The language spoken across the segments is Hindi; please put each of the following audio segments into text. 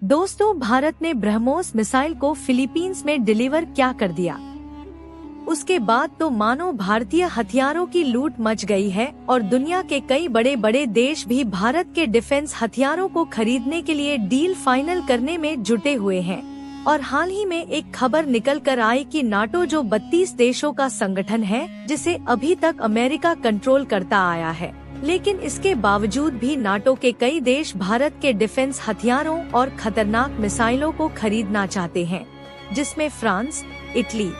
दोस्तों, भारत ने ब्रह्मोस मिसाइल को फिलीपींस में डिलीवर क्या कर दिया। उसके बाद तो मानो भारतीय हथियारों की लूट मच गई है और दुनिया के कई बड़े बड़े देश भी भारत के डिफेंस हथियारों को खरीदने के लिए डील फाइनल करने में जुटे हुए हैं। और हाल ही में एक खबर निकल कर आई कि नाटो, जो 32 देशों का संगठन है, जिसे अभी तक अमेरिका कंट्रोल करता आया है, लेकिन इसके बावजूद भी नाटो के कई देश भारत के डिफेंस हथियारों और खतरनाक मिसाइलों को खरीदना चाहते हैं, जिसमें फ्रांस, इटली,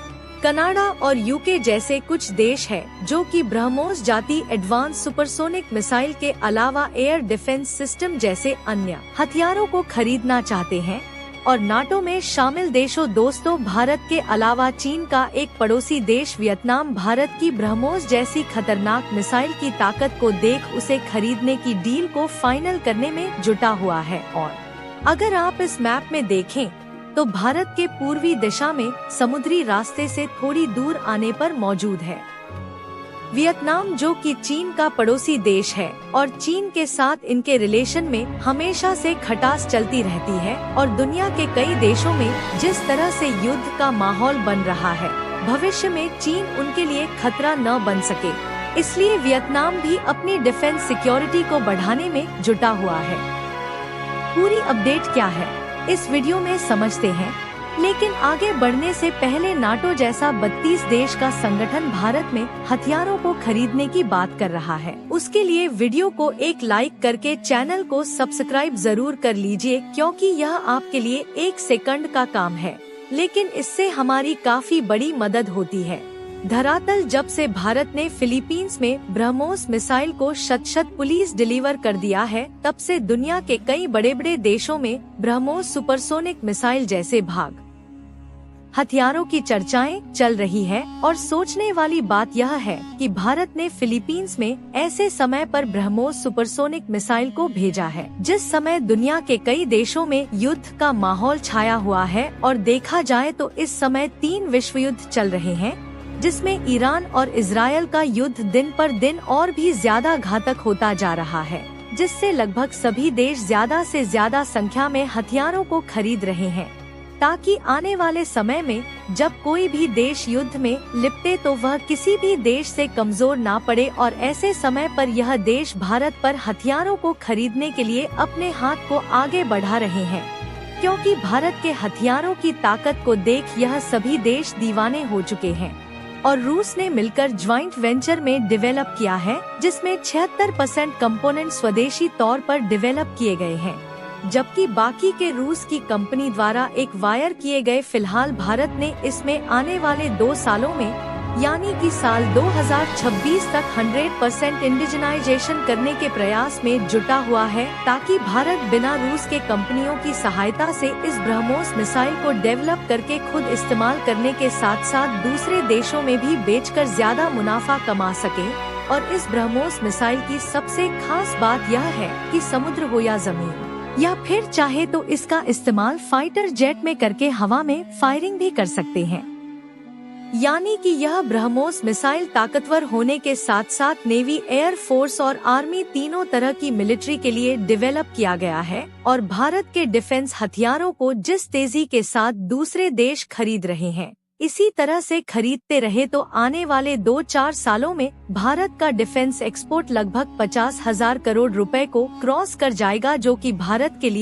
कनाडा और यूके जैसे कुछ देश हैं, जो कि ब्रह्मोस जाति एडवांस सुपरसोनिक मिसाइल के अलावा एयर डिफेंस सिस्टम जैसे अन्य हथियारों को खरीदना चाहते हैं। और नाटो में शामिल देशों, दोस्तों, भारत के अलावा चीन का एक पड़ोसी देश वियतनाम भारत की ब्रह्मोस जैसी खतरनाक मिसाइल की ताकत को देख उसे खरीदने की डील को फाइनल करने में जुटा हुआ है। और अगर आप इस मैप में देखें तो भारत के पूर्वी दिशा में समुद्री रास्ते से थोड़ी दूर आने पर मौजूद है वियतनाम, जो कि चीन का पड़ोसी देश है। और चीन के साथ इनके रिलेशन में हमेशा से खटास चलती रहती है और दुनिया के कई देशों में जिस तरह से युद्ध का माहौल बन रहा है, भविष्य में चीन उनके लिए खतरा न बन सके, इसलिए वियतनाम भी अपनी डिफेंस सिक्योरिटी को बढ़ाने में जुटा हुआ है। पूरी अपडेट क्या है, इस वीडियो में समझते हैं। लेकिन आगे बढ़ने से पहले, नाटो जैसा 32 देश का संगठन भारत में हथियारों को खरीदने की बात कर रहा है। उसके लिए वीडियो को एक लाइक करके चैनल को सब्सक्राइब जरूर कर लीजिए, क्योंकि यह आपके लिए 1 सेकंड का काम है, लेकिन इससे हमारी काफी बड़ी मदद होती है। धरातल, जब से भारत ने फिलीपींस में ब्रह्मोस मिसाइल को शत पुलिस डिलीवर कर दिया है, तब से दुनिया के कई बड़े बड़े देशों में ब्रह्मोस सुपरसोनिक मिसाइल जैसे भाग हथियारों की चर्चाएं चल रही है। और सोचने वाली बात यह है कि भारत ने फिलीपींस में ऐसे समय पर ब्रह्मोस सुपरसोनिक मिसाइल को भेजा है, जिस समय दुनिया के कई देशों में युद्ध का माहौल छाया हुआ है। और देखा जाए तो इस समय 3 विश्व युद्ध चल रहे हैं, जिसमें ईरान और इजरायल का युद्ध दिन पर दिन और भी ज्यादा घातक होता जा रहा है, जिससे लगभग सभी देश ज्यादा से ज्यादा संख्या में हथियारों को खरीद रहे हैं, ताकि आने वाले समय में जब कोई भी देश युद्ध में लिपटे तो वह किसी भी देश से कमजोर ना पड़े। और ऐसे समय पर यह देश भारत पर हथियारों को खरीदने के लिए अपने हाथ को आगे बढ़ा रहे हैं, क्योंकि भारत के हथियारों की ताकत को देख यह सभी देश दीवाने हो चुके हैं। और रूस ने मिलकर ज्वाइंट वेंचर में डेवलप किया है, जिसमें 76% कंपोनेंट स्वदेशी तौर पर डेवलप किए गए हैं, जबकि बाकी के रूस की कंपनी द्वारा एक्वायर किए गए। फिलहाल भारत ने इसमें आने वाले 2 सालों में, यानी कि साल 2026 तक 100% इंडिजनाइजेशन करने के प्रयास में जुटा हुआ है, ताकि भारत बिना रूस के कंपनियों की सहायता से इस ब्रह्मोस मिसाइल को डेवलप करके खुद इस्तेमाल करने के साथ साथ दूसरे देशों में भी बेचकर ज्यादा मुनाफा कमा सके। और इस ब्रह्मोस मिसाइल की सबसे खास बात यह है कि समुद्र हो या जमीन, या फिर चाहे तो इसका इस्तेमाल फाइटर जेट में करके हवा में फायरिंग भी कर सकते हैं। यानी कि यह ब्रह्मोस मिसाइल ताकतवर होने के साथ साथ नेवी, एयर फोर्स और आर्मी तीनों तरह की मिलिट्री के लिए डेवलप किया गया है। और भारत के डिफेंस हथियारों को जिस तेजी के साथ दूसरे देश खरीद रहे हैं, इसी तरह से खरीदते रहे तो आने वाले 2-4 सालों में भारत का डिफेंस एक्सपोर्ट लगभग 50,000 करोड़ रुपए को क्रॉस कर जाएगा, जो कि भारत के लिए